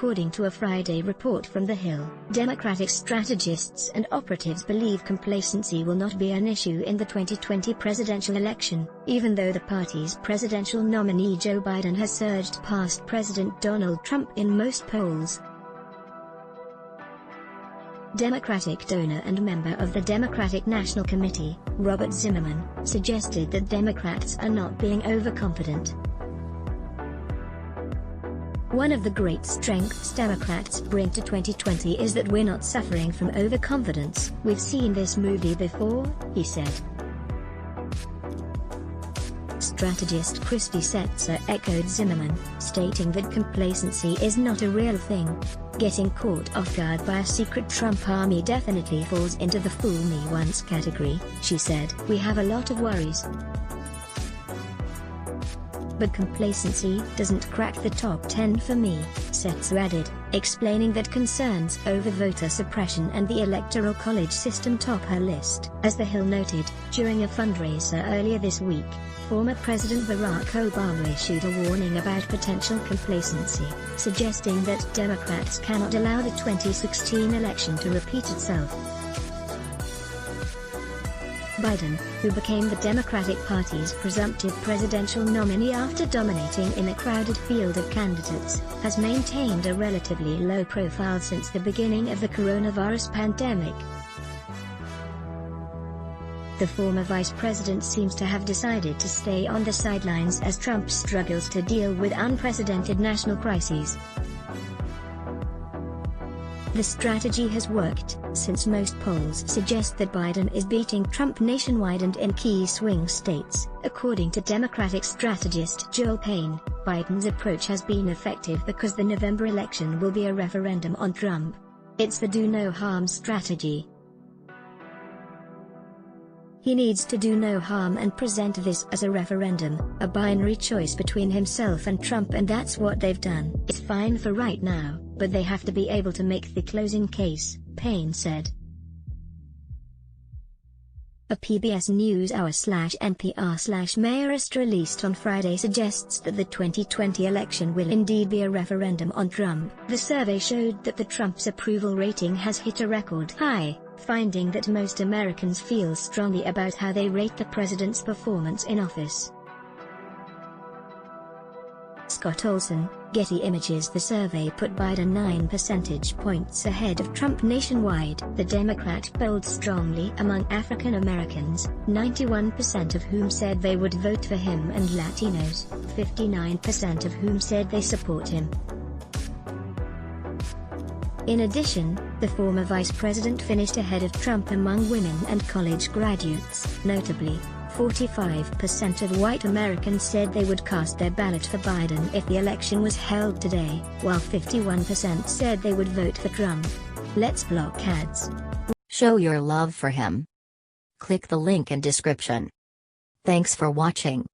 according to a Friday report from The Hill. Democratic strategists and operatives believe complacency will not be an issue in the 2020 presidential election, even though the party's presidential nominee Joe Biden has surged past President Donald Trump in most polls. Democratic donor and member of the Democratic National Committee, Robert Zimmerman, suggested that Democrats are not being overconfident. One of the great strengths Democrats bring to 2020 is that we're not suffering from overconfidence. We've seen this movie before, he said. Strategist Christy Setzer echoed Zimmerman, stating that complacency is not a real thing. Getting caught off guard by a secret Trump army definitely falls into the fool me once category, she said. We have a lot of worries. But complacency doesn't crack the top 10 for me, Setzer added, explaining that concerns over voter suppression and the Electoral College system top her list. As The Hill noted, during a fundraiser earlier this week, former President Barack Obama issued a warning about potential complacency, suggesting that Democrats cannot allow the 2016 election to repeat itself. Biden, who became the Democratic Party's presumptive presidential nominee after dominating in a crowded field of candidates, has maintained a relatively low profile since the beginning of the coronavirus pandemic. The former vice president seems to have decided to stay on the sidelines as Trump struggles to deal with unprecedented national crises. The strategy has worked, since most polls suggest that Biden is beating Trump nationwide and in key swing states. According to Democratic strategist Joel Payne, Biden's approach has been effective because the November election will be a referendum on Trump. It's the do no harm strategy. He needs to do no harm and present this as a referendum, a binary choice between himself and Trump, and that's what they've done. It's fine for right now, but they have to be able to make the closing case, Payne said. A PBS NewsHour/NPR/Mayorist released on Friday suggests that the 2020 election will indeed be a referendum on Trump. The survey showed that the Trump's approval rating has hit a record high, finding that most Americans feel strongly about how they rate the president's performance in office. Scott Olson, Getty Images. The survey put Biden 9 percentage points ahead of Trump nationwide. The Democrat polled strongly among African Americans, 91% of whom said they would vote for him, and Latinos, 59% of whom said they support him. In addition, the former vice president finished ahead of Trump among women and college graduates. Notably, 45% of white Americans said they would cast their ballot for Biden if the election was held today, while 51% said they would vote for Trump. Let's block ads. Show your love for him. Click the link in description. Thanks for watching.